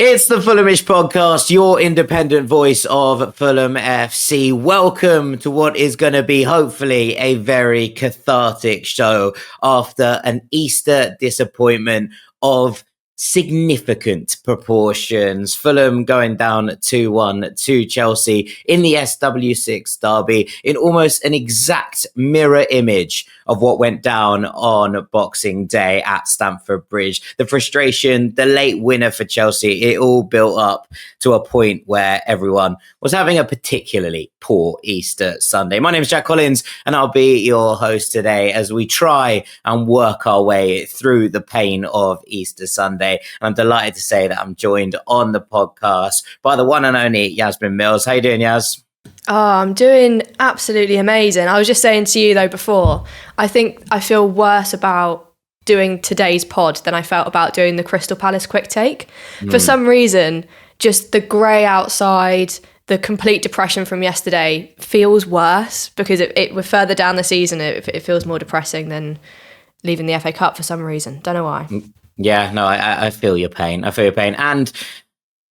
It's the Fulhamish podcast, your independent voice of Fulham FC. Welcome to what is going to be hopefully a very cathartic show after an Easter disappointment of significant proportions. Fulham going down 2-1 to Chelsea in the SW6 derby in almost an exact mirror image of what went down on Boxing Day at Stamford Bridge. The frustration, the late winner for Chelsea, it all built up to a point where everyone was having a particularly poor Easter Sunday. My name is Jack Collins and I'll be your host today as we try and work our way through the pain of Easter Sunday. And I'm delighted to say that I'm joined on the podcast by the one and only Yasmin Mills. How you doing, Yas? Oh, I'm doing absolutely amazing. I was just saying to you though before, I think I feel worse about doing today's pod than I felt about doing the Crystal Palace quick take. For some reason, just the grey outside, the complete depression from yesterday feels worse because we're further down the season. It feels more depressing than leaving the FA Cup for some reason. Don't know why. Yeah, no, I feel your pain. I feel your pain. And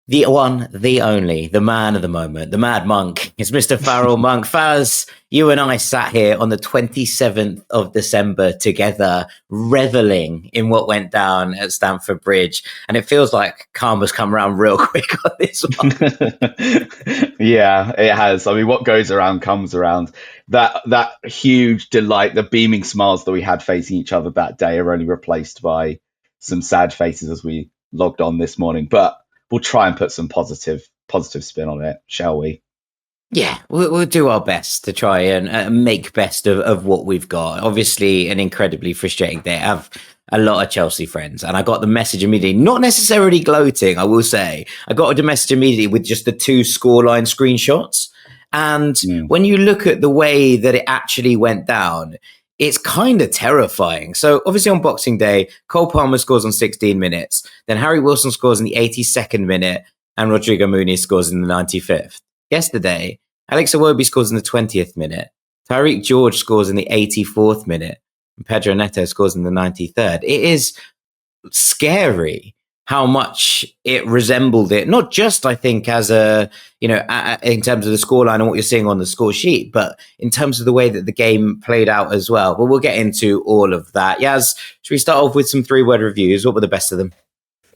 the one, the only, the man of the moment, the mad monk is Mr. Farrell Monk. Faz, you and I sat here on the 27th of December together, reveling in what went down at Stamford Bridge. And it feels like karma's come around real quick on this one. Yeah, it has. I mean, what goes around comes around. That huge delight, the beaming smiles that we had facing each other that day are only replaced by some sad faces as we logged on this morning. But we'll try and put some positive spin on it, shall we? Yeah, we'll do our best to try and make best of what we've got. Obviously, an incredibly frustrating day. I have a lot of Chelsea friends, and I got the message immediately, not necessarily gloating, I will say. I got the message immediately with just the two scoreline screenshots. And when you look at the way that it actually went down, it's kind of terrifying. So obviously on Boxing Day, Cole Palmer scores on 16 minutes. Then Harry Wilson scores in the 82nd minute and Rodrigo Muniz scores in the 95th. Yesterday, Alex Iwobi scores in the 20th minute. Tyreek George scores in the 84th minute. And Pedro Neto scores in the 93rd. It is scary how much it resembled it, not just, I think, as in terms of the scoreline and what you're seeing on the score sheet, but in terms of the way that the game played out as well. But we'll get into all of that. Yaz, should we start off with some 3-word reviews? What were the best of them?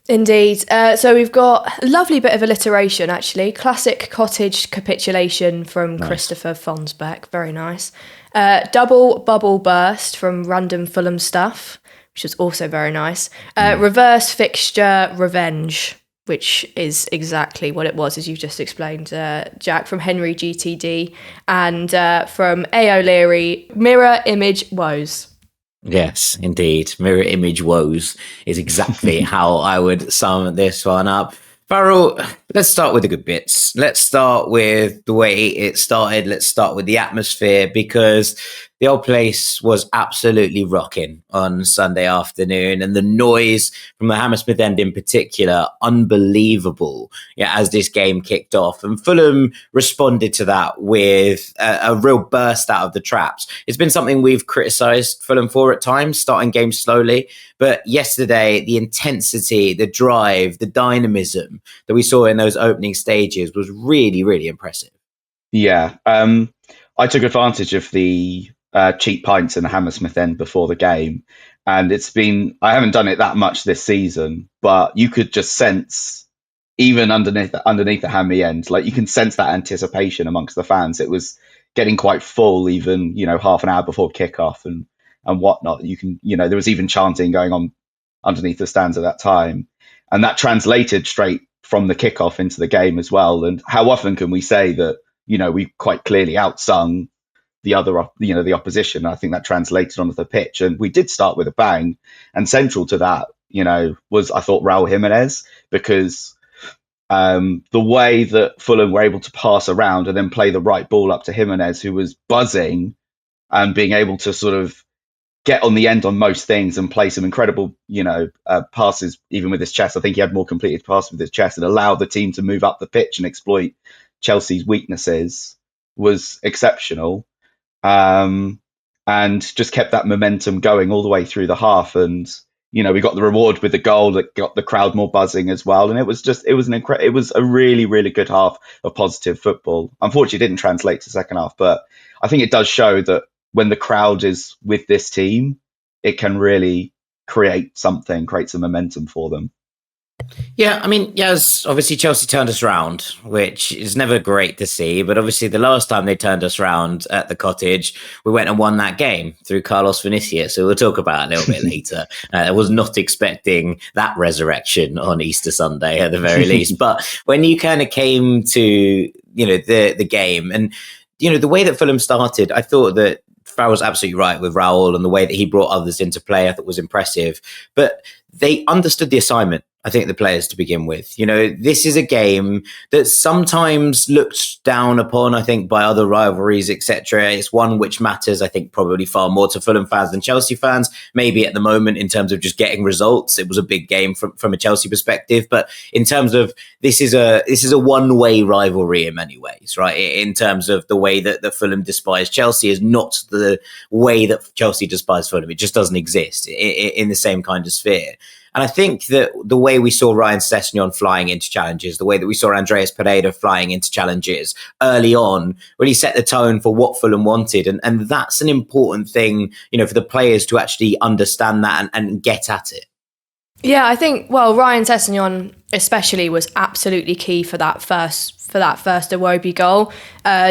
Indeed. So we've got a lovely bit of alliteration, actually. Classic Cottage capitulation from Christopher Fonsbeck. Very nice. Double bubble burst from Random Fulham Stuff, which was also very nice. Reverse fixture revenge, which is exactly what it was, as you've just explained, Jack, from Henry GTD. And from A. O'Leary, mirror image woes. Yes, indeed. Mirror image woes is exactly how I would sum this one up. Farrell, let's start with the good bits. Let's start with the way it started. Let's start with the atmosphere, because the old place was absolutely rocking on Sunday afternoon, and the noise from the Hammersmith end in particular, unbelievable, as this game kicked off. And Fulham responded to that with a real burst out of the traps. It's been something we've criticised Fulham for at times, starting games slowly. But yesterday, the intensity, the drive, the dynamism that we saw in those opening stages was really, really impressive. Yeah, I took advantage of the cheap pints in the Hammersmith end before the game, and I haven't done it that much this season, but you could just sense, even underneath the Hammy end, like you can sense that anticipation amongst the fans. It was getting quite full, even half an hour before kickoff and whatnot. There was even chanting going on underneath the stands at that time, and that translated straight from the kickoff into the game as well. And how often can we say that we quite clearly outsung the opposition? I think that translated onto the pitch, and we did start with a bang. And central to that, was, I thought, Raul Jimenez, because the way that Fulham were able to pass around and then play the right ball up to Jimenez, who was buzzing and being able to sort of get on the end on most things and play some incredible, passes, even with his chest. I think he had more completed passes with his chest, and allowed the team to move up the pitch and exploit Chelsea's weaknesses, was exceptional. And just kept that momentum going all the way through the half. And we got the reward with the goal that got the crowd more buzzing as well. And it was a really, really good half of positive football. Unfortunately, it didn't translate to second half, but I think it does show that when the crowd is with this team, it can really create some momentum for them. Yeah, I mean, yes, obviously Chelsea turned us round, which is never great to see. But obviously the last time they turned us round at the Cottage, we went and won that game through Carlos Vinicius. So we'll talk about it a little bit later. I was not expecting that resurrection on Easter Sunday at the very least. But when you kind of came to, the game and, the way that Fulham started, I thought that Farrell's absolutely right with Raul, and the way that he brought others into play, I thought was impressive. But they understood the assignment, I think, the players to begin with. This is a game that sometimes looked down upon, I think, by other rivalries, etc. It's one which matters, I think, probably far more to Fulham fans than Chelsea fans. Maybe at the moment, in terms of just getting results, it was a big game from a Chelsea perspective. But in terms of this is a one-way rivalry in many ways, right? In terms of the way that Fulham despise Chelsea is not the way that Chelsea despise Fulham. It just doesn't exist in the same kind of sphere. And I think that the way we saw Ryan Sessegnon flying into challenges, the way that we saw Andreas Pereira flying into challenges early on, really set the tone for what Fulham wanted. And that's an important thing, for the players to actually understand that and get at it. Yeah, I think, Ryan Sessegnon especially was absolutely key for that first Iwobi goal,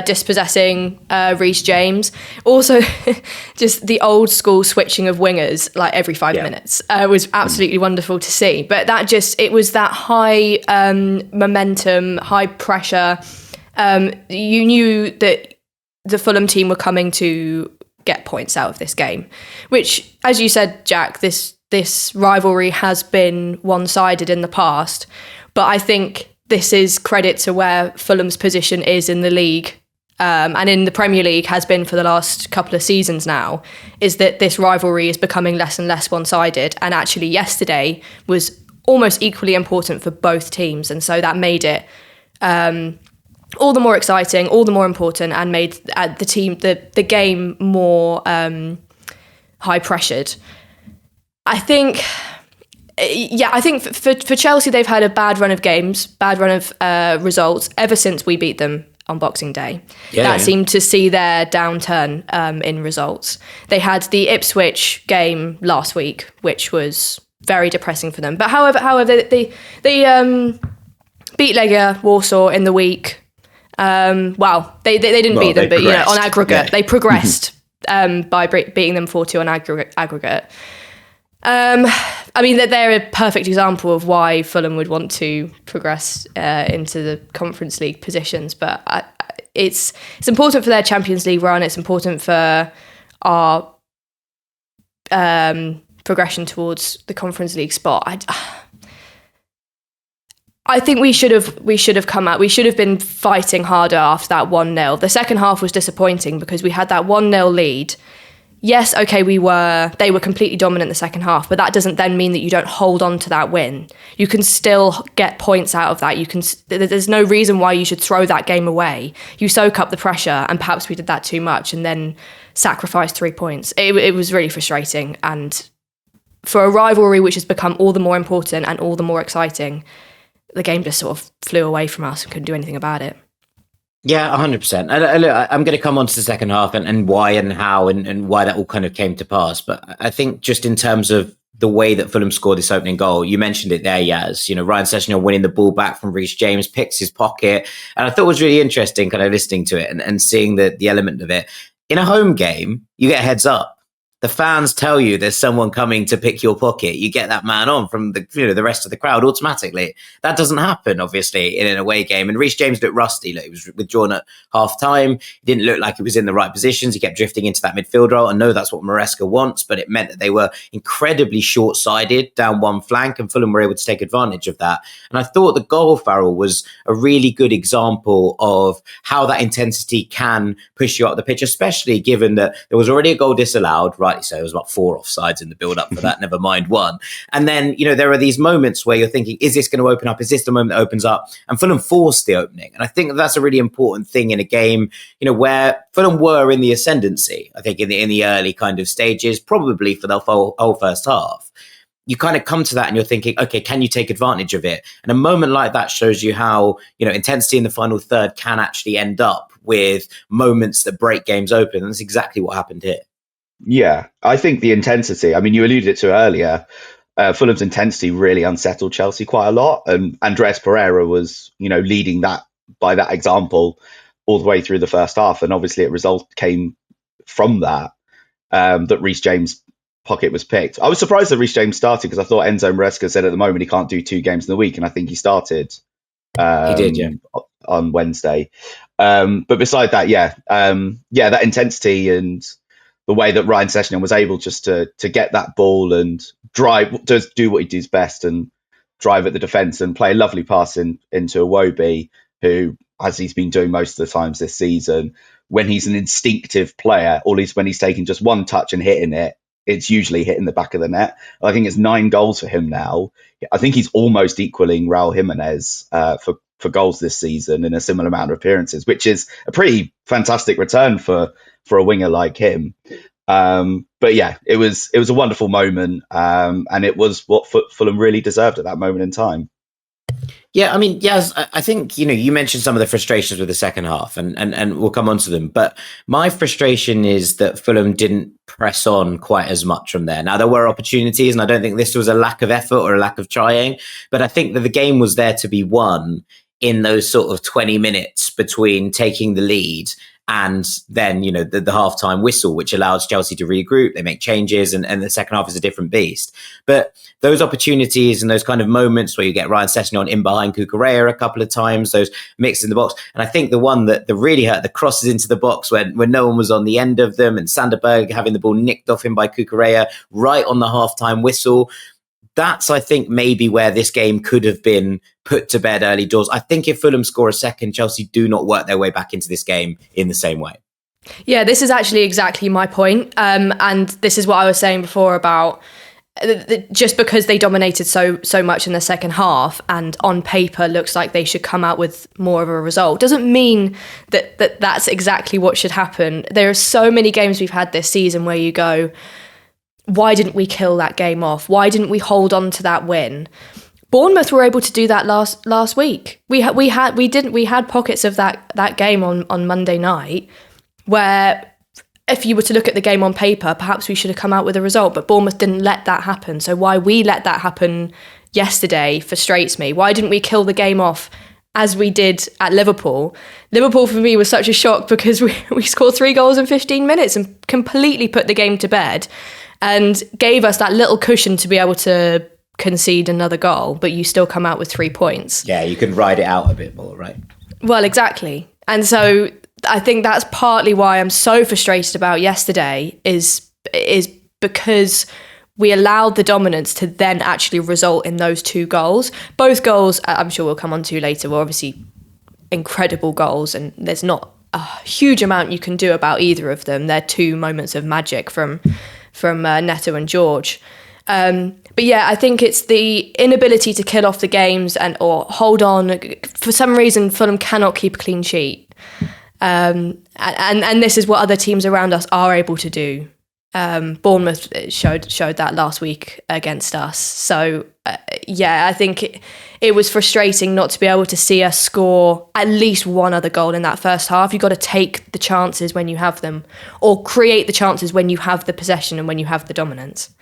dispossessing Reece James. Also, just the old school switching of wingers like every 5 minutes was absolutely wonderful to see. But it was that high momentum, high pressure. You knew that the Fulham team were coming to get points out of this game, which, as you said, Jack, this rivalry has been one-sided in the past, but I think this is credit to where Fulham's position is in the league, and in the Premier League has been for the last couple of seasons now, is that this rivalry is becoming less and less one-sided, and actually yesterday was almost equally important for both teams, and so that made it all the more exciting, all the more important, and made the game more high-pressured. I think for Chelsea, they've had a bad run of games, bad run of results ever since we beat them on Boxing Day. That seemed to see their downturn in results. They had the Ipswich game last week, which was very depressing for them. But however, they beat Legia Warsaw in the week. They didn't beat them, but on aggregate, they progressed by beating them 4-2 on aggregate. I mean, they're a perfect example of why Fulham would want to progress into the Conference League positions. But it's important for their Champions League run. It's important for our progression towards the Conference League spot. I think we should have come out. We should have been fighting harder after that 1-0. The second half was disappointing because we had that 1-0 lead. Yes, okay, they were completely dominant the second half, but that doesn't then mean that you don't hold on to that win. You can still get points out of that. There's no reason why you should throw that game away. You soak up the pressure, and perhaps we did that too much and then sacrificed 3 points. It was really frustrating, and for a rivalry which has become all the more important and all the more exciting, the game just sort of flew away from us and couldn't do anything about it. Yeah, 100%. And look, I'm going to come on to the second half and why and how and why that all kind of came to pass. But I think just in terms of the way that Fulham scored this opening goal, you mentioned it there, Yaz. Ryan Sessegnon winning the ball back from Reece James, picks his pocket. And I thought it was really interesting kind of listening to it and seeing the element of it. In a home game, you get a heads up. The fans tell you there's someone coming to pick your pocket. You get that man on from the rest of the crowd automatically. That doesn't happen, obviously, in an away game. And Reece James looked rusty. He was withdrawn at half time. He didn't look like he was in the right positions. He kept drifting into that midfield role. I know that's what Maresca wants, but it meant that they were incredibly short-sided down one flank, and Fulham were able to take advantage of that. And I thought the goal, Farrell, was a really good example of how that intensity can push you up the pitch, especially given that there was already a goal disallowed, right? So it was about 4 offsides in the build-up for that, never mind 1. And then, there are these moments where you're thinking, is this going to open up? Is this the moment that opens up? And Fulham forced the opening. And I think that's a really important thing in a game, where Fulham were in the ascendancy, I think, in the early kind of stages, probably for the whole first half. you kind of come to that and you're thinking, okay, can you take advantage of it? And a moment like that shows you how, intensity in the final third can actually end up with moments that break games open. And that's exactly what happened here. Yeah, I think the intensity, I mean, you alluded to earlier, Fulham's intensity really unsettled Chelsea quite a lot. And Andreas Pereira was, leading that by that example all the way through the first half. And obviously a result came from that, that Reece James' pocket was picked. I was surprised that Reece James started because I thought Enzo Maresca said at the moment he can't do 2 games in the week. And I think he started He did, yeah. on Wednesday. But beside that, that intensity and the way that Ryan Sessegnon was able just to get that ball and drive, does do what he does best and drive at the defence and play a lovely pass into Iwobi, who, as he's been doing most of the times this season, when he's an instinctive player, or at least when he's taking just one touch and hitting it, it's usually hitting the back of the net. I think it's 9 goals for him now. I think he's almost equaling Raul Jimenez for goals this season in a similar amount of appearances, which is a pretty fantastic return for a winger like him. But yeah, it was a wonderful moment, and it was what Fulham really deserved at that moment in time. Yeah, I mean, yes, I think, you mentioned some of the frustrations with the second half, and we'll come on to them. But my frustration is that Fulham didn't press on quite as much from there. Now, there were opportunities, and I don't think this was a lack of effort or a lack of trying, but I think that the game was there to be won in those sort of 20 minutes between taking the lead and then, the halftime whistle, which allows Chelsea to regroup, they make changes, and the second half is a different beast. But those opportunities and those kind of moments where you get Ryan Sessegnon in behind Cucurella a couple of times, those mixes in the box. And I think the one that really hurt, the crosses into the box when no one was on the end of them, and Sanderberg having the ball nicked off him by Cucurella right on the halftime whistle. That's, I think, maybe where this game could have been put to bed early doors. I think if Fulham score a second, Chelsea do not work their way back into this game in the same way. Yeah, this is actually exactly my point. And this is what I was saying before about just because they dominated so much in the second half and on paper looks like they should come out with more of a result, doesn't mean that that's exactly what should happen. There are so many games we've had this season where you go, why didn't we kill that game off? Why didn't we hold on to that win? Bournemouth were able to do that last week. We had pockets of that game on Monday night where if you were to look at the game on paper, perhaps we should have come out with a result, but Bournemouth didn't let that happen. So why we let that happen yesterday frustrates me. Why didn't we kill the game off as we did at Liverpool? Liverpool for me was such a shock because we scored 3 goals in 15 minutes and completely put the game to bed and gave us that little cushion to be able to concede another goal, but you still come out with 3 points. Yeah, you can ride it out a bit more, right? Well, exactly. And so I think that's partly why I'm so frustrated about yesterday is because we allowed the dominance to then actually result in those 2 goals. Both goals, I'm sure we'll come on to later, were obviously incredible goals, and there's not a huge amount you can do about either of them. They're 2 moments of magic from Neto and George. But yeah, I think it's the inability to kill off the games or hold on. For some reason, Fulham cannot keep a clean sheet. And this is what other teams around us are able to do. Bournemouth showed that last week against us. So I think it was frustrating not to be able to see us score at least one other goal in that first half. You've got to take the chances when you have them, or create the chances when you have the possession and when you have the dominance.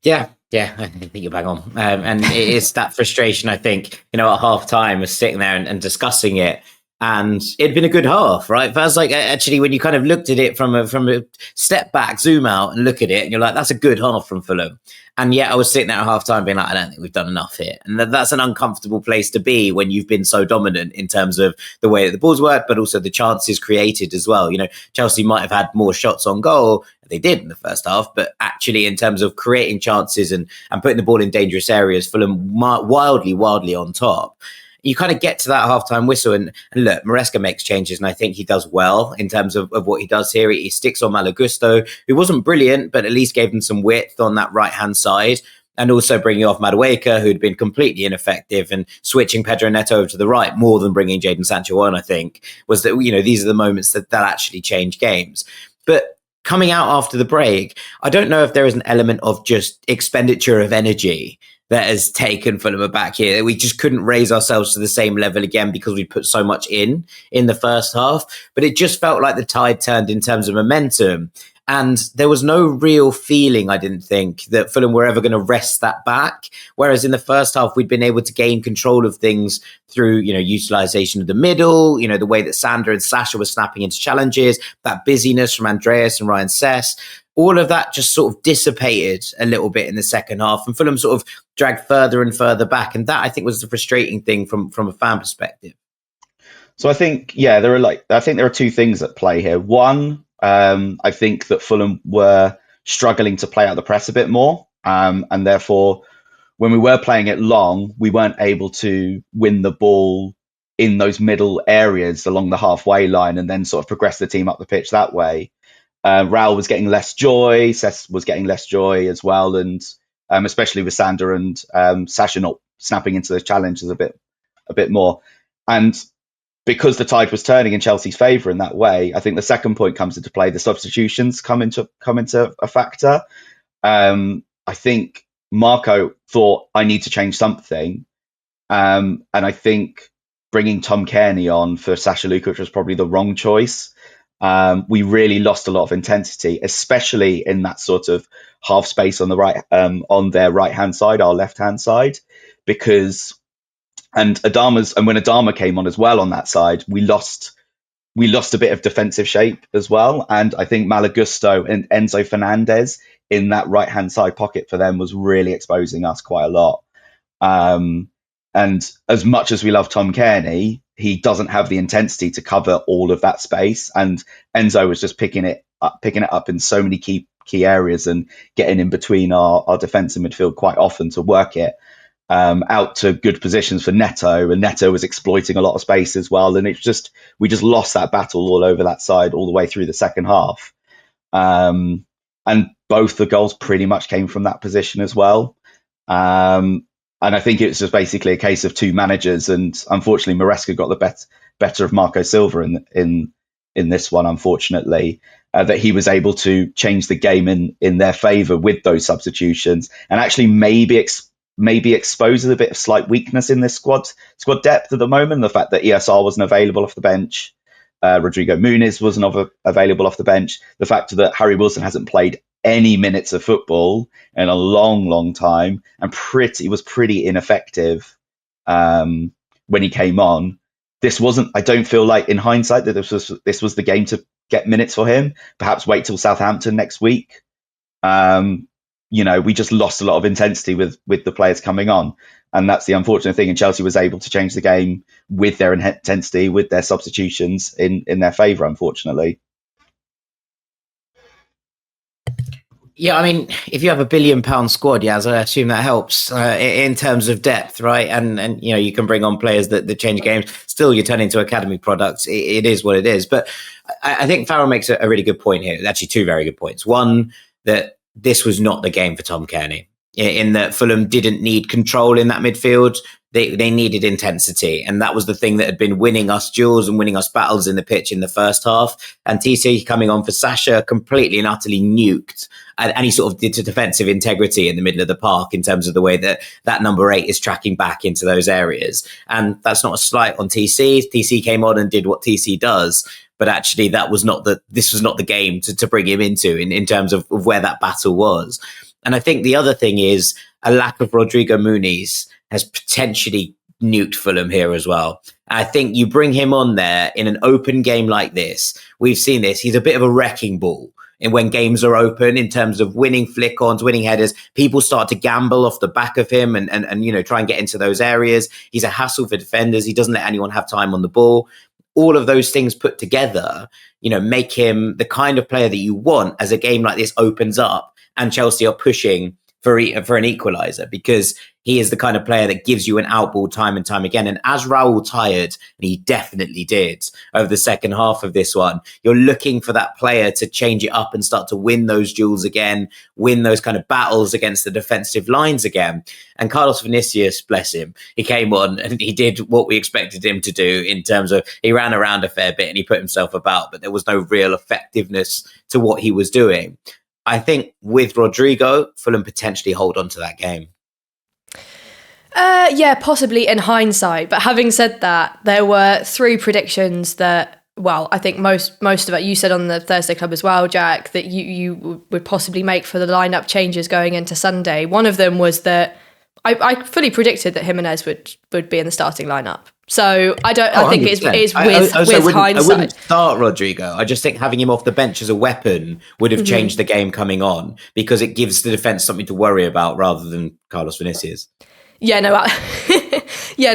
Yeah, I think you're bang on. And it is that frustration, I think, at half time, was sitting there and discussing it. And it'd been a good half, right? First, like, actually, when you kind of looked at it from a step back, zoom out and look at it, and you're like, that's a good half from Fulham. And yet I was sitting there at half time being like, I don't think we've done enough here. And that's an uncomfortable place to be when you've been so dominant in terms of the way that the balls work, but also the chances created as well. Chelsea might have had more shots on goal. They did in the first half, but actually in terms of creating chances and putting the ball in dangerous areas, Fulham wildly on top. You kind of get to that halftime whistle and look, Maresca makes changes, and I think he does well in terms of what he does here. He sticks on Malagusto, who wasn't brilliant, but at least gave him some width on that right-hand side, and also bringing off Madueke, who'd been completely ineffective, and switching Pedro Neto over to the right more than bringing Jadon Sancho on, I think, was that, these are the moments that actually change games. But coming out after the break, I don't know if there is an element of just expenditure of energy that has taken Fulham aback here. We just couldn't raise ourselves to the same level again because we put so much in the first half. But it just felt like the tide turned in terms of momentum. And there was no real feeling, I didn't think, that Fulham were ever going to wrest that back. Whereas in the first half, we'd been able to gain control of things through, utilisation of the middle, the way that Sander and Sasha were snapping into challenges, that busyness from Andreas and Ryan Sess. All of that just sort of dissipated a little bit in the second half, and Fulham sort of dragged further and further back. And that, I think, was the frustrating thing from a fan perspective. So I think, there are two things at play here. One, I think that Fulham were struggling to play out the press a bit more. And therefore, when we were playing it long, we weren't able to win the ball in those middle areas along the halfway line and then sort of progress the team up the pitch that way. Raul was getting less joy. Sess was getting less joy as well. And especially with Sander and Sasha not snapping into those challenges a bit more. And because the tide was turning in Chelsea's favour in that way, I think the second point comes into play. The substitutions come into a factor. I think Marco thought, I need to change something. And I think bringing Tom Cairney on for Sasha Lukic was probably the wrong choice. We really lost a lot of intensity, especially in that sort of half space on the right, on their right hand side, our left hand side, and when Adama came on as well on that side, we lost a bit of defensive shape as well. And I think Malagusto and Enzo Fernandez in that right hand side pocket for them was really exposing us quite a lot. And as much as we love Tom Cairney, he doesn't have the intensity to cover all of that space. And Enzo was just picking it up in so many key areas and getting in between our defence and midfield quite often to work it out to good positions for Neto. And Neto was exploiting a lot of space as well. And we just lost that battle all over that side all the way through the second half. And both the goals pretty much came from that position as well. And I think it's just basically a case of two managers, and unfortunately, Maresca got the better of Marco Silva in this one. Unfortunately, that he was able to change the game in their favour with those substitutions, and actually maybe exposes a bit of slight weakness in this squad depth at the moment. The fact that ESR wasn't available off the bench, Rodrigo Muniz wasn't available off the bench, the fact that Harry Wilson hasn't played any minutes of football in a long time and was pretty ineffective when he came on. I don't feel like in hindsight that this was the game to get minutes for him. Perhaps wait till Southampton next week. We just lost a lot of intensity with the players coming on. And that's the unfortunate thing. And Chelsea was able to change the game with their intensity, with their substitutions in their favour, unfortunately. Yeah, I mean, if you have £1 billion squad, Yaz, I assume that helps in terms of depth, right? And you can bring on players that change games. Still, you turn into academy products. It is what it is. But I think Farrell makes a really good point here. Actually, two very good points. One, that this was not the game for Tom Cairney, in that Fulham didn't need control in that midfield. They needed intensity. And that was the thing that had been winning us duels and winning us battles in the pitch in the first half. And TC coming on for Sasha completely and utterly nuked. And he sort of did to defensive integrity in the middle of the park in terms of the way that number 8 is tracking back into those areas. And that's not a slight on TC. TC came on and did what TC does. But actually, this was not the game to bring him into in terms of where that battle was. And I think the other thing is a lack of Rodrigo Muniz has potentially nuked Fulham here as well. I think you bring him on there in an open game like this. We've seen this. He's a bit of a wrecking ball. And when games are open, in terms of winning flick-ons, winning headers, people start to gamble off the back of him and try and get into those areas. He's a hassle for defenders. He doesn't let anyone have time on the ball. All of those things put together, make him the kind of player that you want as a game like this opens up and Chelsea are pushing for an equaliser, because he is the kind of player that gives you an outball time and time again. And as Raul tired, and he definitely did over the second half of this one, you're looking for that player to change it up and start to win those duels again, win those kind of battles against the defensive lines again. And Carlos Vinicius, bless him, he came on and he did what we expected him to do in terms of he ran around a fair bit and he put himself about, but there was no real effectiveness to what he was doing. I think with Rodrigo, Fulham potentially hold on to that game. Yeah, possibly in hindsight. But having said that, there were 3 predictions that, well, I think most of it, you said on the Thursday Club as well, Jack, that you would possibly make for the lineup changes going into Sunday. One of them was that I fully predicted that Muniz would be in the starting lineup. So I think it's with hindsight. I wouldn't start Rodrigo. I just think having him off the bench as a weapon would have changed the game coming on, because it gives the defence something to worry about rather than Carlos Vinicius. Yeah, no,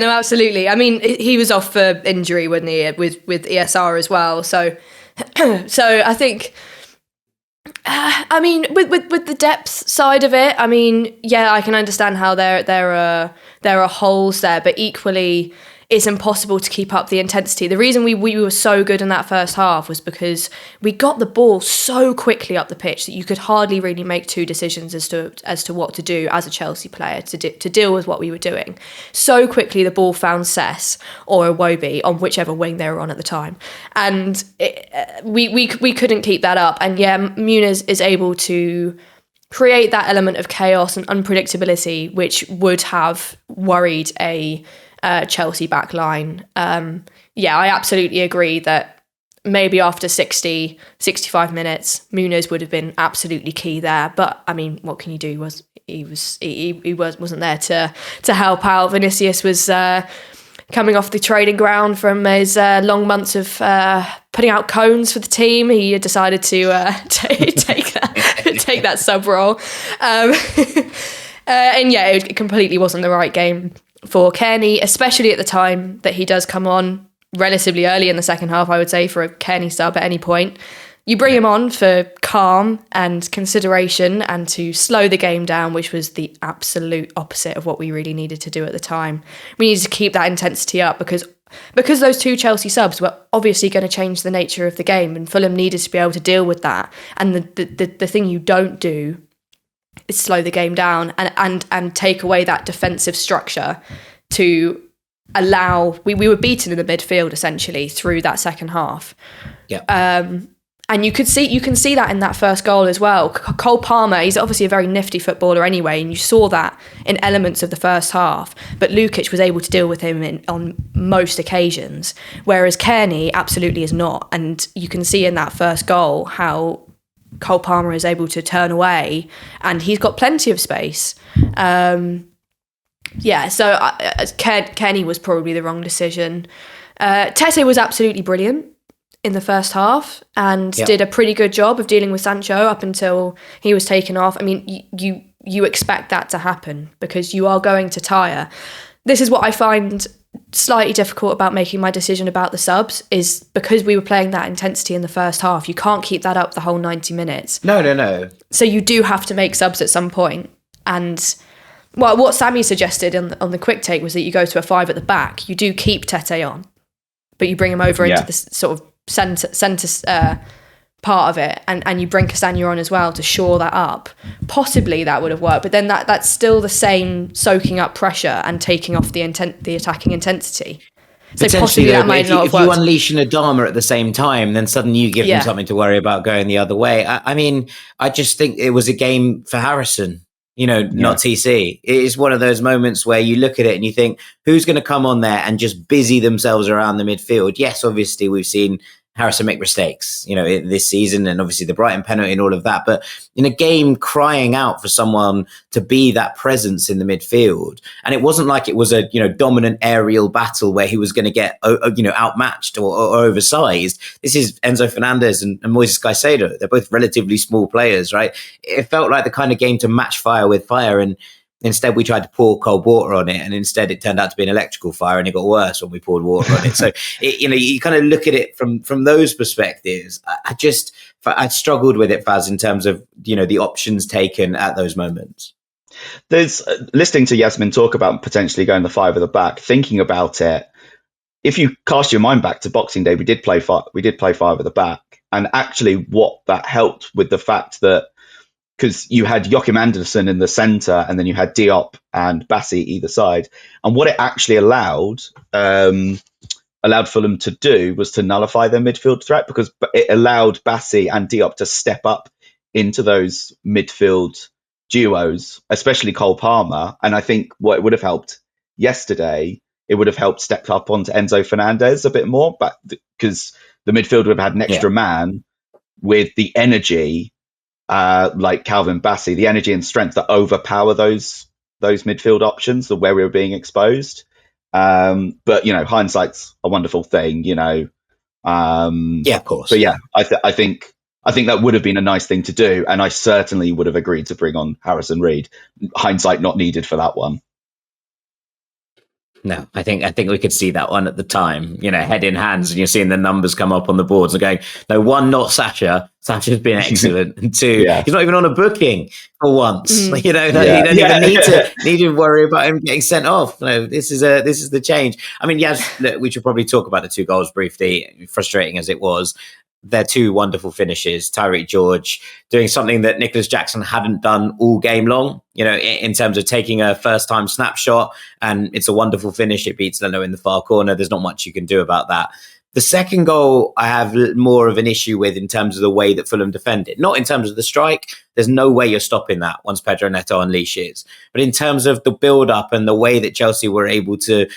absolutely. I mean, he was off for injury, wasn't he, with ESR as well. So I think, I mean, with the depth side of it, I mean, yeah, I can understand how there are holes there, but equally, it's impossible to keep up the intensity. The reason we were so good in that first half was because we got the ball so quickly up the pitch that you could hardly really make 2 decisions as to what to do as a Chelsea player to deal with what we were doing. So quickly the ball found Sess or Iwobi on whichever wing they were on at the time. And we couldn't keep that up. And yeah, Muniz is able to create that element of chaos and unpredictability, which would have worried a Chelsea back line. Yeah, I absolutely agree that maybe after 60, 65 minutes, Muniz would have been absolutely key there. But I mean, what can you do? He wasn't there to help out. Vinicius was coming off the training ground from his long months of putting out cones for the team. He decided to take that sub role. And yeah, it completely wasn't the right game for Kearney, especially at the time that he does come on relatively early in the second half, I would say, for a Kearney sub at any point. You bring him on for calm and consideration and to slow the game down, which was the absolute opposite of what we really needed to do at the time. We needed to keep that intensity up because those 2 Chelsea subs were obviously going to change the nature of the game, and Fulham needed to be able to deal with that. And the thing you don't do is slow the game down and take away that defensive structure to allow. We were beaten in the midfield essentially through that second half. Yeah. And you can see that in that first goal as well. Cole Palmer, he's obviously a very nifty footballer anyway, and you saw that in elements of the first half. But Lukic was able to deal with him on most occasions, whereas Kearney absolutely is not. And you can see in that first goal how Cole Palmer is able to turn away, and he's got plenty of space. So Kearney was probably the wrong decision. Tete was absolutely brilliant in the first half and did a pretty good job of dealing with Sancho up until he was taken off. I mean, you expect that to happen because you are going to tire. This is what I find slightly difficult about making my decision about the subs, is because we were playing that intensity in the first half. You can't keep that up the whole 90 minutes. No. So you do have to make subs at some point. And well, what Sammy suggested on the quick take was that you go to a 5 at the back. You do keep Tete on, but you bring him over into the sort of centre part of it, and you bring Castagna on as well to shore that up. Possibly that would have worked, but then that's still the same soaking up pressure and taking off the attacking intensity. So possibly that might not have worked. If you unleash an Adama at the same time, then suddenly you give them something to worry about going the other way. I mean, I just think it was a game for Harrison, not TC. It is one of those moments where you look at it and you think, who's going to come on there and just busy themselves around the midfield? Yes, obviously we've seen Harrison make mistakes, this season, and obviously the Brighton penalty and all of that. But in a game crying out for someone to be that presence in the midfield, and it wasn't like it was a dominant aerial battle where he was going to get outmatched or oversized. This is Enzo Fernandez and Moises Caicedo. They're both relatively small players, right? It felt like the kind of game to match fire with fire, and instead, we tried to pour cold water on it, and instead it turned out to be an electrical fire, and it got worse when we poured water on it. So, you kind of look at it from those perspectives. I struggled with it, Faz, in terms of, the options taken at those moments. There's listening to Yasmin talk about potentially going the five at the back, thinking about it. If you cast your mind back to Boxing Day, we did play five at the back, and actually, what that helped with the fact that because you had Joachim Andersen in the centre, and then you had Diop and Bassi either side, and what it actually allowed Fulham to do was to nullify their midfield threat, because it allowed Bassi and Diop to step up into those midfield duos, especially Cole Palmer. And I think what it would have helped yesterday, it would have helped step up onto Enzo Fernandez a bit more, but because the midfield would have had an extra man with the energy, like Calvin Bassi, the energy and strength that overpower those midfield options where we were being exposed. But hindsight's a wonderful thing, of course. But yeah, I think that would have been a nice thing to do, and I certainly would have agreed to bring on Harrison Reed. Hindsight not needed for that one. No, I think we could see that one at the time, head in hands, and you're seeing the numbers come up on the boards and going, no, one, not Sasha. Sasha's been excellent. And two, he's not even on a booking for once. You don't even need to worry about him getting sent off. No, this is the change. I mean, yes, look, we should probably talk about the two goals briefly, frustrating as it was. They're two wonderful finishes. Tyreek George doing something that Nicholas Jackson hadn't done all game long, in terms of taking a first-time snapshot, and it's a wonderful finish. It beats Leno in the far corner. There's not much you can do about that. The second goal I have more of an issue with in terms of the way that Fulham defended. Not in terms of the strike. There's no way you're stopping that once Pedro Neto unleashes. But in terms of the build-up and the way that Chelsea were able to,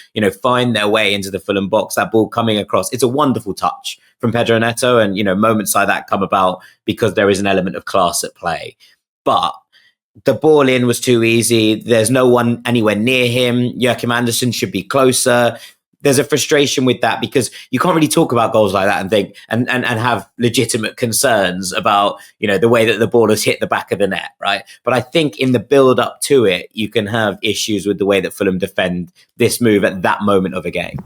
find their way into the Fulham box, that ball coming across, it's a wonderful touch from Pedro Neto. And, moments like that come about because there is an element of class at play. But the ball in was too easy. There's no one anywhere near him. Joachim Andersen should be closer. There's a frustration with that because you can't really talk about goals like that and think and have legitimate concerns about, the way that the ball has hit the back of the net, right? But I think in the build up to it, you can have issues with the way that Fulham defend this move at that moment of a game.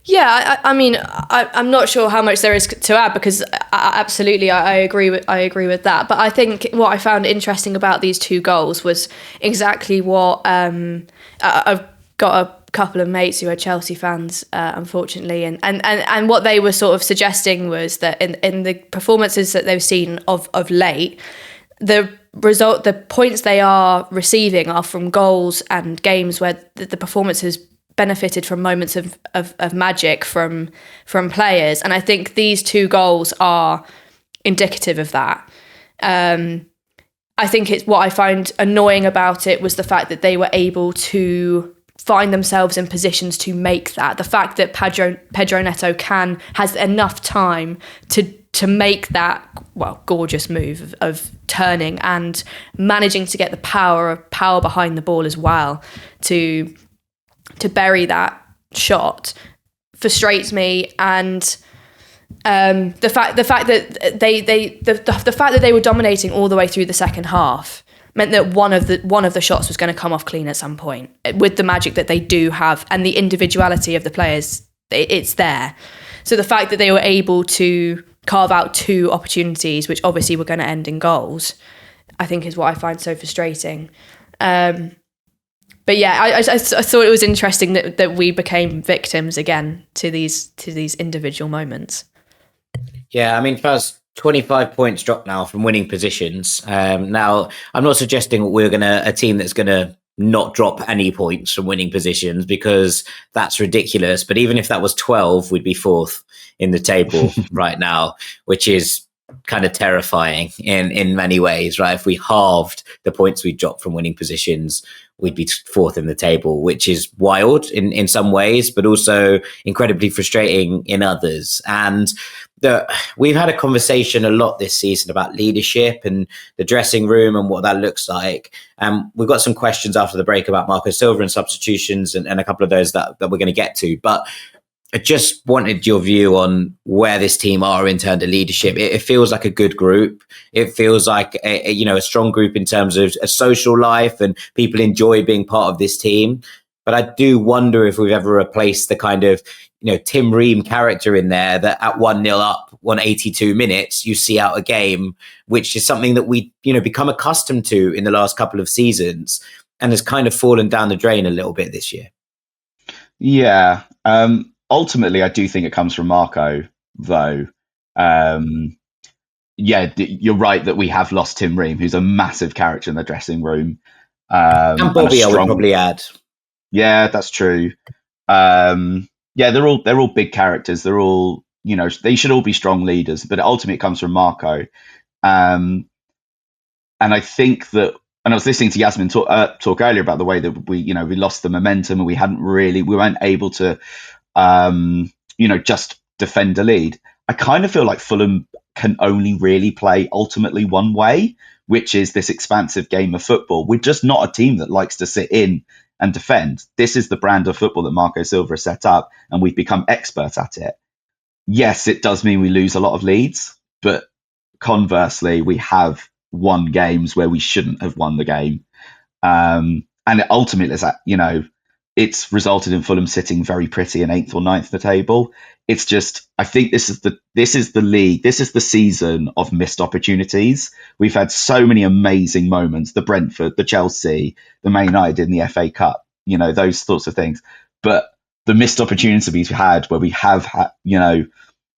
Yeah, I'm not sure how much there is to add because absolutely I agree with that. But I think what I found interesting about these two goals was exactly what I've got a couple of mates who are Chelsea fans, unfortunately, and what they were sort of suggesting was that in the performances that they've seen of late, the points they are receiving are from goals and games where the performance has benefited from moments of magic from players, and I think these two goals are indicative of that. I think it's what I find annoying about it was the fact that they were able to find themselves in positions to make that. The fact that Pedro Neto has enough time to make that gorgeous move of turning and managing to get the power behind the ball as well to bury that shot frustrates me. And the fact that they were dominating all the way through the second half meant that one of the shots was going to come off clean at some point. With the magic that they do have and the individuality of the players, it's there. So the fact that they were able to carve out two opportunities, which obviously were going to end in goals, I think is what I find so frustrating. But yeah, I thought it was interesting that we became victims again to these individual moments. Yeah, I mean, first 25 points dropped now from winning positions. Now, I'm not suggesting we're a team that's going to not drop any points from winning positions because that's ridiculous. But even if that was 12, we'd be fourth in the table right now, which is kind of terrifying in many ways, right? If we halved the points we dropped from winning positions, we'd be fourth in the table, which is wild in some ways, but also incredibly frustrating in others. And we've had a conversation a lot this season about leadership and the dressing room and what that looks like. We've got some questions after the break about Marco Silva and substitutions and a couple of those that we're going to get to. But I just wanted your view on where this team are in terms of leadership. It feels like a good group. It feels like a strong group in terms of a social life and people enjoy being part of this team. But I do wonder if we've ever replaced the kind of, Tim Ream character in there that at 1-0 up, 182 minutes, you see out a game, which is something that we, become accustomed to in the last couple of seasons and has kind of fallen down the drain a little bit this year. Yeah. Ultimately, I do think it comes from Marco, though. You're right that we have lost Tim Ream, who's a massive character in the dressing room. And Bobby, I would probably add. Yeah, that's true. They're all big characters. They're all, they should all be strong leaders, but ultimately it comes from Marco. And I think that, and I was listening to Yasmin talk earlier about the way that we lost the momentum and we weren't able to, just defend a lead. I kind of feel like Fulham can only really play ultimately one way, which is this expansive game of football. We're just not a team that likes to sit in and defend. This is the brand of football that Marco Silva has set up, and we've become experts at it. Yes, it does mean we lose a lot of leads, but conversely, we have won games where we shouldn't have won the game. And ultimately, it's resulted in Fulham sitting very pretty in 8th or 9th the table. It's just, I think this is the league, this is the season of missed opportunities. We've had so many amazing moments, the Brentford, the Chelsea, the Man United in the FA Cup, those sorts of things. But the missed opportunities we've had where we have had,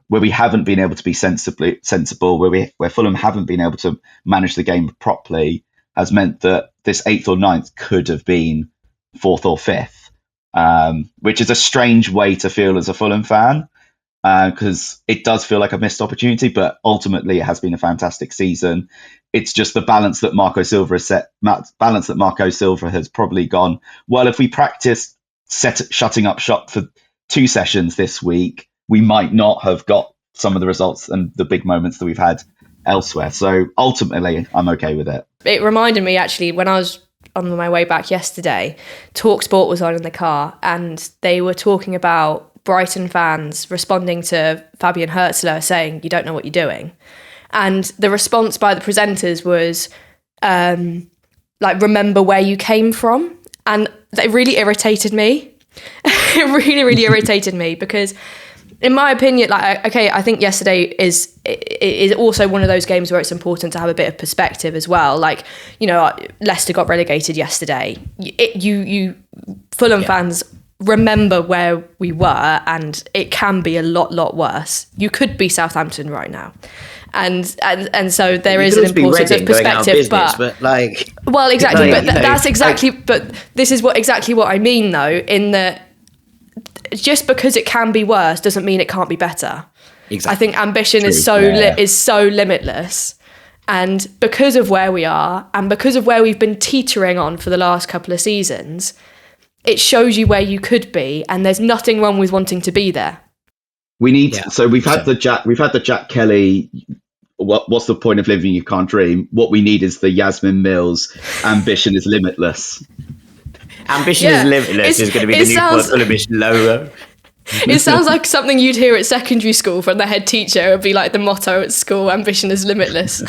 where we haven't been able to be sensible, where Fulham haven't been able to manage the game properly, has meant that this 8th or 9th could have been 4th or 5th, which is a strange way to feel as a Fulham fan, because it does feel like a missed opportunity, but ultimately it has been a fantastic season. It's just the balance that Marco Silva has probably gone, well, if we practice shutting up shop for 2 sessions this week, we might not have got some of the results and the big moments that we've had elsewhere. So ultimately, I'm okay with it. It reminded me, actually, when I was on my way back yesterday, TalkSport was on in the car and they were talking about Brighton fans responding to Fabian Hertzler saying, "You don't know what you're doing." And the response by the presenters was remember where you came from. And that really irritated me. It really, really irritated me because, in my opinion, I think yesterday is also one of those games where it's important to have a bit of perspective as well. Leicester got relegated yesterday. Fulham fans remember where we were, and it can be a lot worse. You could be Southampton right now. And so there is an importance of perspective, but exactly. But this is exactly what I mean, though, in that just because it can be worse doesn't mean it can't be better. Exactly. I think ambition is so limitless, and because of where we are and because of where we've been teetering on for the last couple of seasons, it shows you where you could be, and there's nothing wrong with wanting to be there. We need so we've had the Jack Kelly. What's the point of living? You can't dream. What we need is the Yasmin Mills. Ambition is limitless. Ambition is limitless is going to be the new Fulhamish logo. It sounds like something you'd hear at secondary school from the head teacher. It would be like the motto at school: ambition is limitless.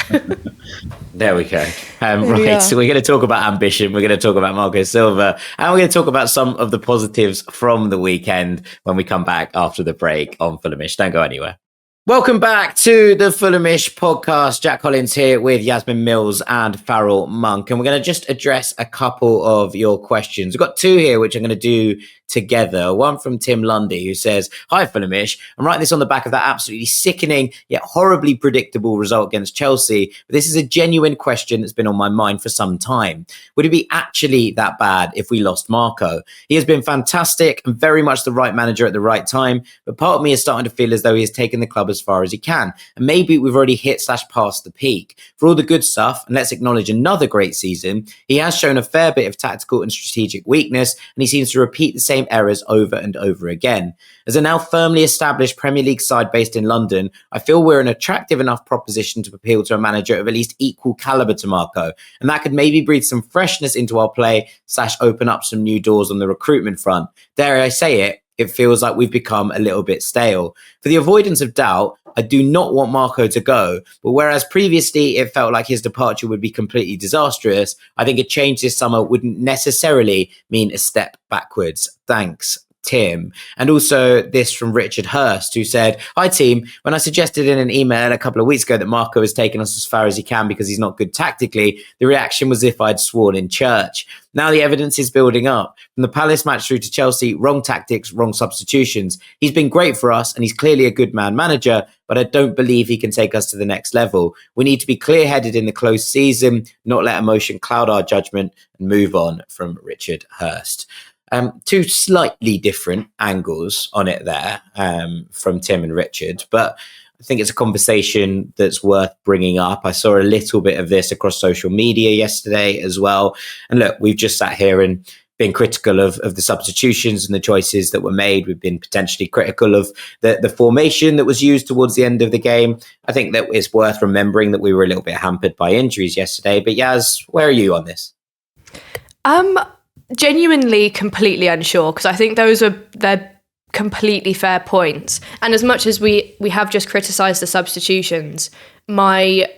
There we go. Right, so we're going to talk about ambition. We're going to talk about Marco Silva, and we're going to talk about some of the positives from the weekend when we come back after the break on Fulhamish. Don't go anywhere. Welcome back to the Fulhamish podcast. Jack Collins here with Yasmin Mills and Farrell Monk. And we're going to just address a couple of your questions. We've got 2 here, which I'm going to do together. One from Tim Lundy, who says, "Hi, Fulhamish. I'm writing this on the back of that absolutely sickening yet horribly predictable result against Chelsea. But this is a genuine question that's been on my mind for some time. Would it be actually that bad if we lost Marco? He has been fantastic and very much the right manager at the right time. But part of me is starting to feel as though he has taken the club as far as he can. And maybe we've already hit / past the peak. For all the good stuff, and let's acknowledge another great season, he has shown a fair bit of tactical and strategic weakness, and he seems to repeat the same errors over and over again. As a now firmly established Premier League side based in London, I feel we're an attractive enough proposition to appeal to a manager of at least equal calibre to Marco, and that could maybe breathe some freshness into our play / open up some new doors on the recruitment front. Dare I say it, it feels like we've become a little bit stale. For the avoidance of doubt, I do not want Marco to go. But whereas previously it felt like his departure would be completely disastrous, I think a change this summer wouldn't necessarily mean a step backwards. Thanks, Tim. And also this from Richard Hurst, who said, "Hi team, when I suggested in an email a couple of weeks ago that Marco has taken us as far as he can because he's not good tactically, the reaction was as if I'd sworn in church. Now the evidence is building up. From the Palace match through to Chelsea, wrong tactics, wrong substitutions. He's been great for us and he's clearly a good man manager, but I don't believe he can take us to the next level. We need to be clear-headed in the close season, not let emotion cloud our judgment," and move on. From Richard Hurst. Two slightly different angles on it there from Tim and Richard, but I think it's a conversation that's worth bringing up. I saw a little bit of this across social media yesterday as well. And look, we've just sat here and been critical of the substitutions and the choices that were made. We've been potentially critical of the formation that was used towards the end of the game. I think that it's worth remembering that we were a little bit hampered by injuries yesterday. But Yaz, where are you on this? Genuinely completely unsure, because I think they're completely fair points. And as much as we have just criticised the substitutions, my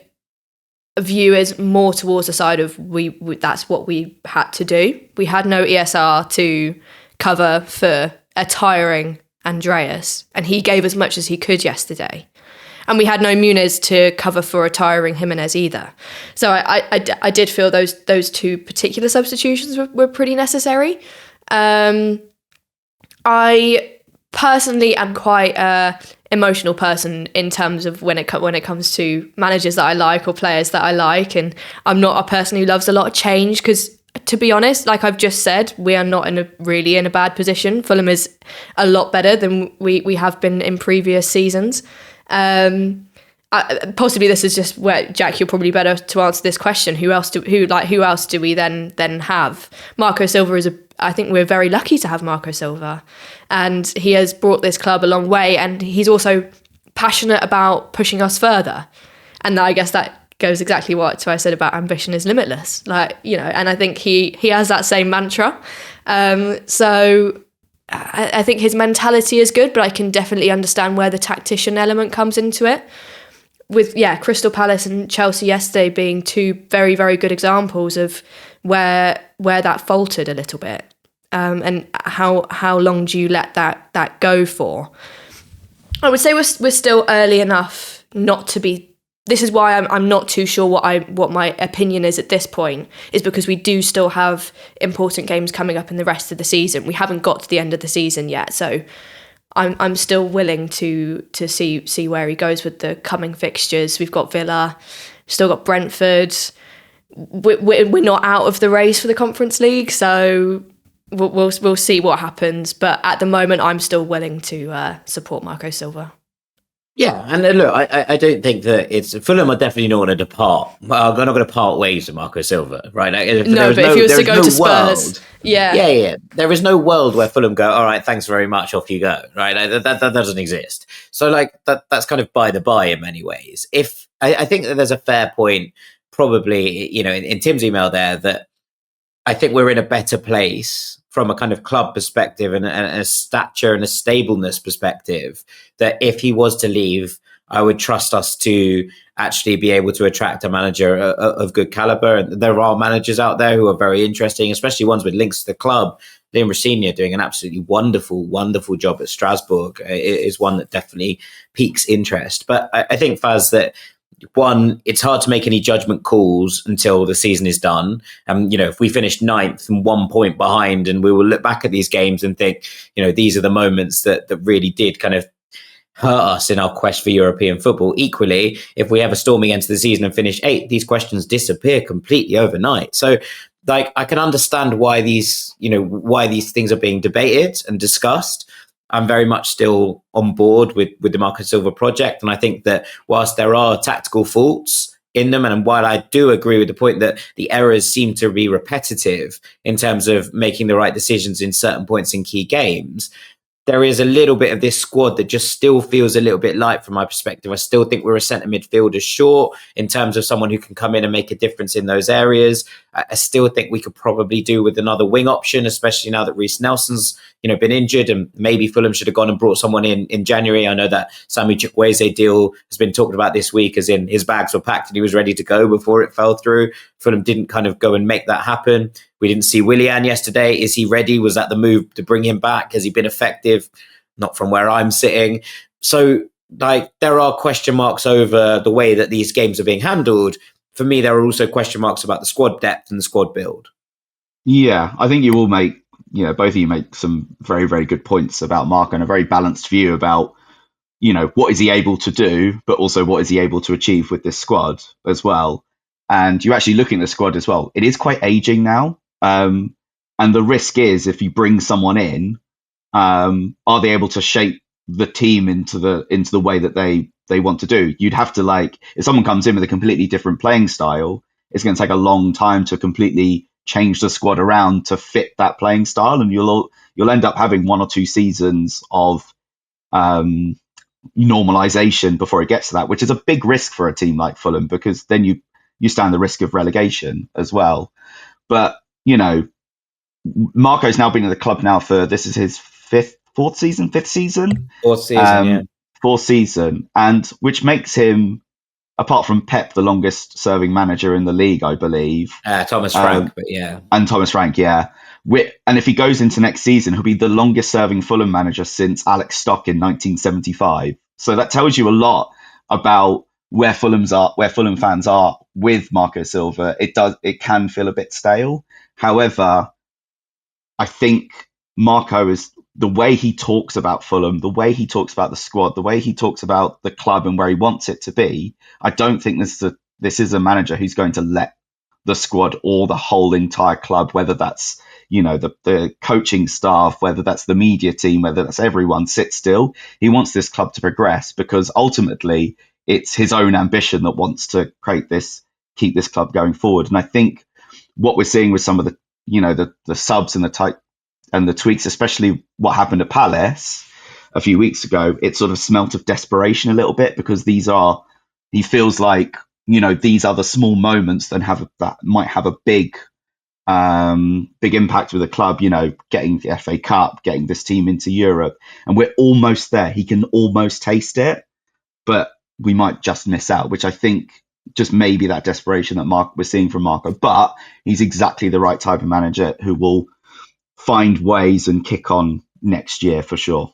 view is more towards the side of we that's what we had to do. We had no ESR to cover for a tiring Andreas, and he gave as much as he could yesterday. And we had no Muniz to cover for a tiring Jimenez either. So I did feel those two particular substitutions were pretty necessary. I personally am quite an emotional person in terms of when it comes to managers that I like or players that I like. And I'm not a person who loves a lot of change because, to be honest, like I've just said, we are not really in a bad position. Fulham is a lot better than we have been in previous seasons. Possibly this is just where, Jack, you're probably better to answer this question. Who else do we then have? Marco Silva I think we're very lucky to have Marco Silva, and he has brought this club a long way, and he's also passionate about pushing us further. And I guess that goes exactly what I said about ambition is limitless. And I think he has that same mantra. So I think his mentality is good, but I can definitely understand where the tactician element comes into it. With Crystal Palace and Chelsea yesterday being two very, very good examples of where that faltered a little bit, and how long do you let that go for? I would say we're still early enough not to be. This is why I'm not too sure what my opinion is at this point, is because we do still have important games coming up in the rest of the season. We haven't got to the end of the season yet, so I'm still willing to see where he goes with the coming fixtures. We've got Villa, still got Brentford. We're not out of the race for the Conference League, so we'll see what happens. But at the moment, I'm still willing to support Marco Silva. Yeah, and look, I don't think that Fulham are definitely not going to depart. Well, they're not going to part ways with Marco Silva, right? If he was to go to Spurs, yeah, there is no world where Fulham go, all right, thanks very much, off you go, right? That doesn't exist. So, that's kind of by the by in many ways. I think that there's a fair point, probably, in Tim's email there, that I think we're in a better place from a kind of club perspective and a stature and a stableness perspective, that if he was to leave, I would trust us to actually be able to attract a manager of good caliber. And there are managers out there who are very interesting, especially ones with links to the club. Liam Rosenior doing an absolutely wonderful, wonderful job at Strasbourg is one that definitely piques interest. But I think, Faz, that one, it's hard to make any judgment calls until the season is done. If we finish 9th and 1 point behind, and we will look back at these games and think, these are the moments that really did kind of hurt us in our quest for European football. Equally, if we have a stormy end to the season and finish 8th, these questions disappear completely overnight. So, I can understand why these things are being debated and discussed. I'm very much still on board with the Marco Silva project. And I think that whilst there are tactical faults in them, and while I do agree with the point that the errors seem to be repetitive in terms of making the right decisions in certain points in key games, there is a little bit of this squad that just still feels a little bit light from my perspective. I still think we're a centre midfielder short in terms of someone who can come in and make a difference in those areas. I still think we could probably do with another wing option, especially now that Reece Nelson's, been injured, and maybe Fulham should have gone and brought someone in January. I know that Sami Chukwueze deal has been talked about this week, as in his bags were packed and he was ready to go before it fell through. Fulham didn't kind of go and make that happen. We didn't see Willian yesterday. Is he ready? Was that the move to bring him back? Has he been effective? Not from where I'm sitting. So, there are question marks over the way that these games are being handled. For me, there are also question marks about the squad depth and the squad build. Yeah, I think you all make, both of you make some very, very good points about Marco, and a very balanced view about, what is he able to do, but also what is he able to achieve with this squad as well. And you actually look at the squad as well. It is quite aging now. And the risk is, if you bring someone in, are they able to shape the team into the way that they want to do? You'd have to, if someone comes in with a completely different playing style, it's going to take a long time to completely change the squad around to fit that playing style, and you'll end up having 1 or 2 seasons of normalization before it gets to that, which is a big risk for a team like Fulham, because then you stand the risk of relegation as well. But Marco's now been at the club now for, this is his fourth season, and which makes him, apart from Pep, the longest serving manager in the league, I believe. Thomas Frank, but yeah. And Thomas Frank, yeah. And if he goes into next season, he'll be the longest serving Fulham manager since Alex Stock in 1975. So that tells you a lot about where Fulham fans are with Marco Silva. It can feel a bit stale. However, I think Marco is, the way he talks about Fulham, the way he talks about the squad, the way he talks about the club and where he wants it to be, I don't think this is a manager who's going to let the squad or the whole entire club, whether that's the coaching staff, whether that's the media team, whether that's everyone, sit still. He wants this club to progress, because ultimately it's his own ambition that wants to keep this club going forward. And I think what we're seeing with some of the subs and the tweaks, especially what happened at Palace a few weeks ago, it sort of smelt of desperation a little bit, because he feels like, these are the small moments that might have a big impact with the club, getting the FA Cup, getting this team into Europe, and we're almost there. He can almost taste it, but we might just miss out, which I think just maybe that desperation that we're seeing from Marco. But he's exactly the right type of manager who will find ways and kick on next year for sure.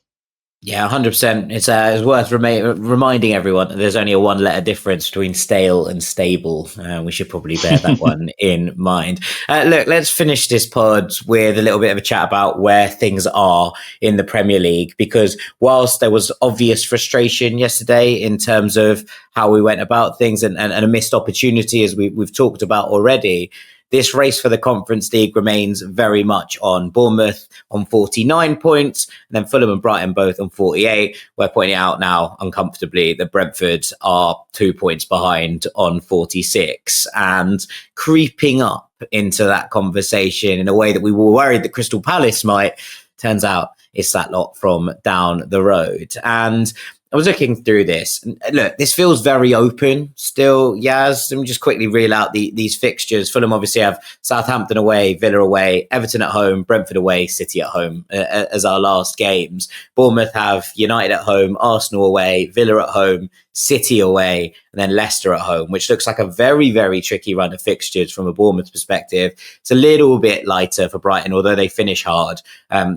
Yeah, 100%. It's worth reminding everyone that there's only a 1-letter difference between stale and stable. We should probably bear that one in mind. Look, let's finish this pod with a little bit of a chat about where things are in the Premier League, because whilst there was obvious frustration yesterday in terms of how we went about things and a missed opportunity, as we've talked about already, this race for the Conference League remains very much on. Bournemouth on 49 points, and then Fulham and Brighton both on 48. We're pointing out now uncomfortably that Brentford are 2 points behind on 46, and creeping up into that conversation in a way that we were worried that Crystal Palace might. Turns out it's that lot from down the road. And I was looking through this. And look, this feels very open still, Yaz. Let me just quickly reel out these fixtures. Fulham obviously have Southampton away, Villa away, Everton at home, Brentford away, City at home as our last games. Bournemouth have United at home, Arsenal away, Villa at home, City away, and then Leicester at home, which looks like a very, very tricky run of fixtures from a Bournemouth perspective. It's a little bit lighter for Brighton, although they finish hard.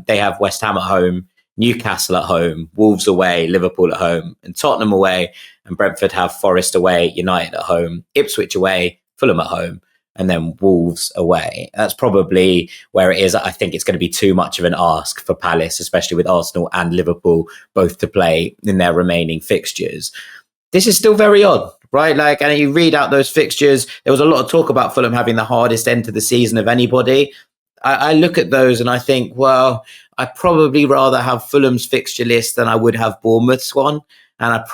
They have West Ham at home, Newcastle at home, Wolves away, Liverpool at home, and Tottenham away. And Brentford have Forest away, United at home, Ipswich away, Fulham at home, and then Wolves away. That's probably where it is. I think it's going to be too much of an ask for Palace, especially with Arsenal and Liverpool both to play in their remaining fixtures. This is still very odd, right? And you read out those fixtures. There was a lot of talk about Fulham having the hardest end to the season of anybody. I look at those and I think, well, I'd probably rather have Fulham's fixture list than I would have Bournemouth's one. And I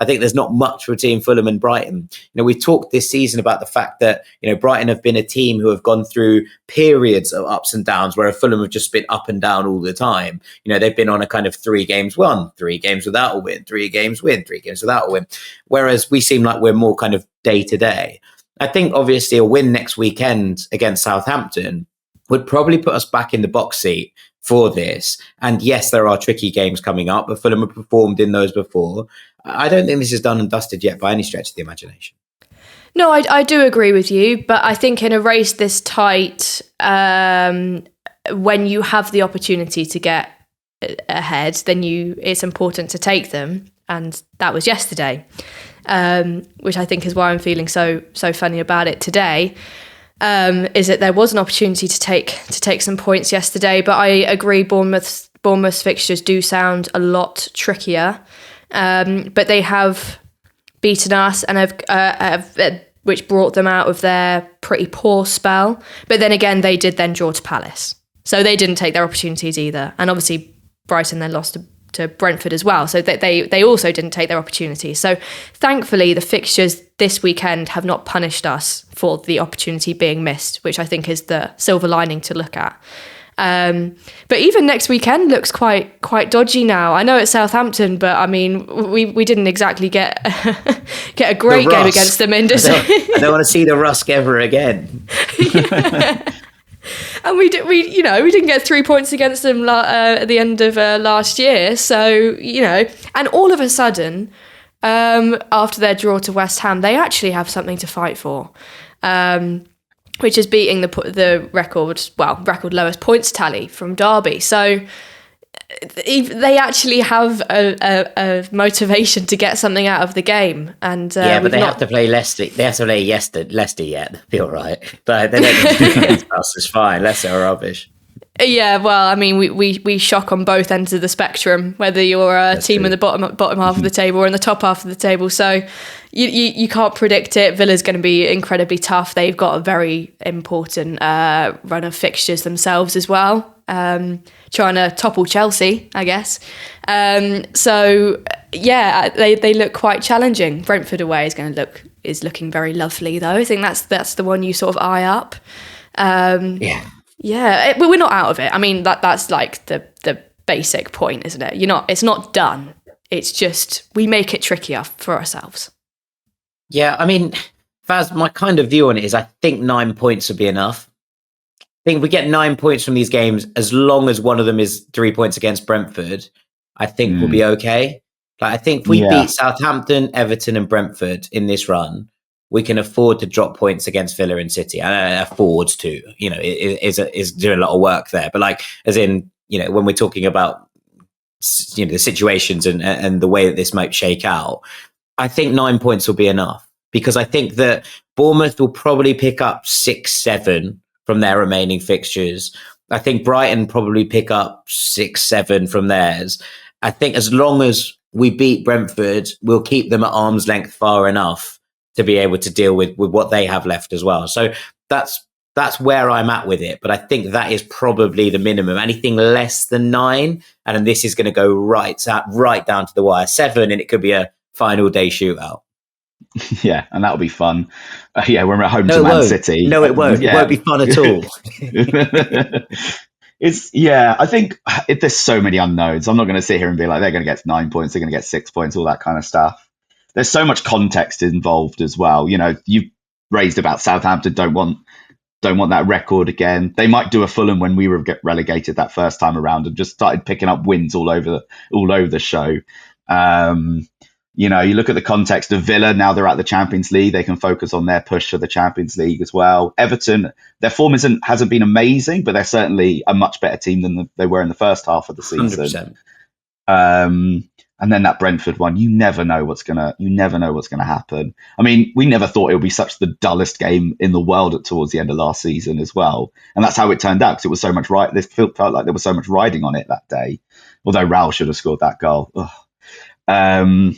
think there's not much between Fulham and Brighton. We've talked this season about the fact that, Brighton have been a team who have gone through periods of ups and downs, where Fulham have just been up and down all the time. They've been on a kind of 3 games won, 3 games without a win, 3 games win, 3 games without a win. Whereas we seem like we're more kind of day to day. I think obviously a win next weekend against Southampton would probably put us back in the box seat for this. And yes, there are tricky games coming up, but Fulham have performed in those before. I don't think this is done and dusted yet by any stretch of the imagination. No, I do agree with you, but I think in a race this tight, when you have the opportunity to get ahead, then it's important to take them, and that was yesterday, which I think is why I'm feeling so funny about it today. Is that there was an opportunity to take some points yesterday, but I agree Bournemouth's fixtures do sound a lot trickier, but they have beaten us and have which brought them out of their pretty poor spell. But then again, they did then draw to Palace, so they didn't take their opportunities either. And obviously, Brighton then lost to Brentford as well, so they also didn't take their opportunities. So thankfully, the fixtures this weekend have not punished us for the opportunity being missed, which I think is the silver lining to look at. But even next weekend looks quite dodgy now. I know it's Southampton, but I mean, we didn't exactly get a great game against them. I don't want to see the Rusk ever again. Yeah. And we didn't get 3 points against them at the end of last year. So and all of a sudden, after their draw to West Ham, they actually have something to fight for. Which is beating the record lowest points tally from Derby. So they actually have a motivation to get something out of the game. And but they have to play Leicester. They have to play Leicester yet. They'll be all right. But they don't get against us. It's fine. Leicester are rubbish. Yeah, well, I mean, we shock on both ends of the spectrum, whether you're a team in the bottom half of the table or in the top half of the table. So you can't predict it. Villa's going to be incredibly tough. They've got a very important run of fixtures themselves as well, trying to topple Chelsea, I guess. So yeah, they look quite challenging. Brentford away is looking very lovely though. I think that's the one you sort of eye up. Yeah, but we're not out of it. I mean, that's like the basic point, isn't it? It's not done. It's just we make it trickier for ourselves. Yeah, I mean, Faz, my kind of view on it is I think 9 points would be enough. I think we get 9 points from these games, as long as one of them is 3 points against Brentford, I think we'll be okay. Like, I think if we beat Southampton, Everton and Brentford in this run, we can afford to drop points against Villa and City. And affords to, is doing a lot of work there. But like, as in, when we're talking about, the situations and the way that this might shake out, I think 9 points will be enough, because I think that Bournemouth will probably pick up 6-7 from their remaining fixtures. I think Brighton probably pick up 6-7 from theirs. I think as long as we beat Brentford, we'll keep them at arm's length far enough to be able to deal with what they have left as well. So that's where I'm at with it. But I think that is probably the minimum. Anything less than 9, and then this is going to go right down to the wire. 7, and it could be a final day shootout. Yeah, and that'll be fun. When we're at home to Man City. No, it won't. Yeah. It won't be fun at all. I think there's so many unknowns. I'm not going to sit here and be like, they're going to get 9 points, they're going to get 6 points, all that kind of stuff. There's so much context involved as well. You raised about Southampton don't want that record again. They might do a Fulham when we were get relegated that first time around and just started picking up wins all over the show. You look at the context of Villa, now they're at the Champions League. They can focus on their push for the Champions League as well. Everton, their form hasn't been amazing, but they're certainly a much better team than they were in the first half of the season. 100%. And then that Brentford one, you never know what's gonna happen. I mean, we never thought it would be such the dullest game in the world towards the end of last season as well, and that's how it turned out, because it was so much this felt like there was so much riding on it that day. Although Raul should have scored that goal. And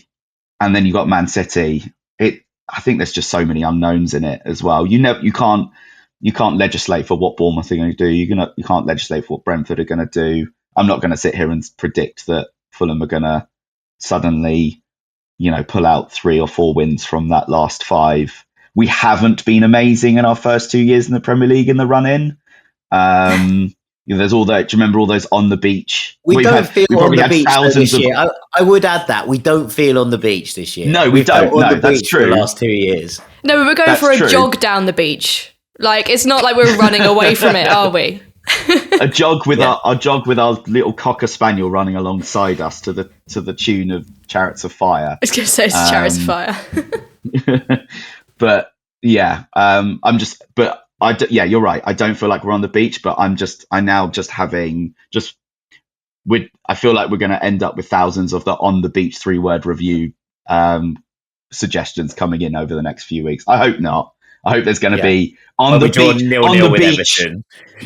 then you got Man City. I think there's just so many unknowns in it as well. You can't legislate for what Bournemouth are going to do. You can't legislate for what Brentford are going to do. I'm not going to sit here and predict that Fulham are going to suddenly, pull out 3 or 4 wins from that last 5. We haven't been amazing in our first 2 years in the Premier League in the run-in. There's all that. Do you remember all those on the beach? We don't feel on the beach this year. I would add that we don't feel on the beach this year. No, we don't. No, that's true. The last 2 years. No, but we're going That's for a true. jog down the beach. Like, it's not like we're running away from it, are we? A jog with our little cocker spaniel running alongside us to the tune of Chariots of Fire. I was going to say it's Chariots of Fire. But yeah, you're right. I don't feel like we're on the beach, but I feel like we're going to end up with thousands of the on the beach 3-word review suggestions coming in over the next few weeks. I hope not. I hope there's going to be on the beach.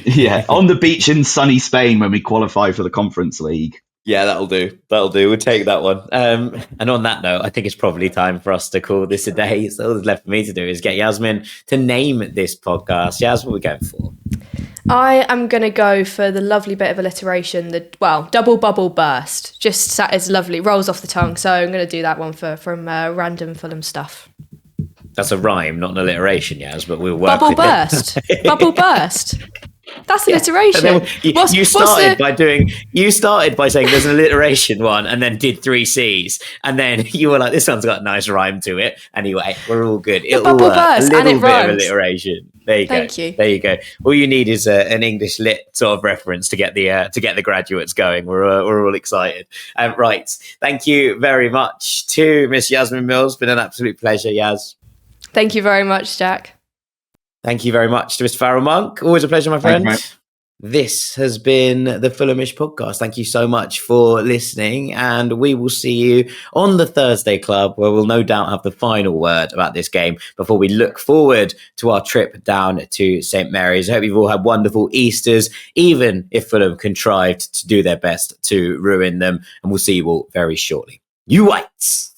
Yeah, on the beach in sunny Spain when we qualify for the Conference League. Yeah, that'll do. We'll take that one. And on that note, I think it's probably time for us to call this a day. So all that's left for me to do is get Yasmin to name this podcast. Yas, what are we going for? I am going to go for the lovely bit of alliteration, double bubble burst. Just is lovely, rolls off the tongue. So I'm going to do that one from random Fulham stuff. That's a rhyme, not an alliteration, Yas, but we'll work Bubble with burst. it. Bubble burst. That's alliteration. You started by saying there's an alliteration one, and then did 3 C's, and then you were like, "This one's got a nice rhyme to it." Anyway, we're all good. It'll bubble work. burst, A and little it bit rhymes. of alliteration. There you Thank go. you. There you go. All you need is an English lit sort of reference to get the graduates going. We're all excited. Right. Thank you very much to Miss Yasmin Mills. Been an absolute pleasure, Yas. Thank you very much, Jack. Thank you very much to Mr. Farrell Monk. Always a pleasure, my friend. This has been the Fulhamish podcast. Thank you so much for listening, and we will see you on the Thursday Club, where we'll no doubt have the final word about this game before we look forward to our trip down to St Mary's. I hope you've all had wonderful Easters, even if Fulham contrived to do their best to ruin them, and we'll see you all very shortly. You Whites!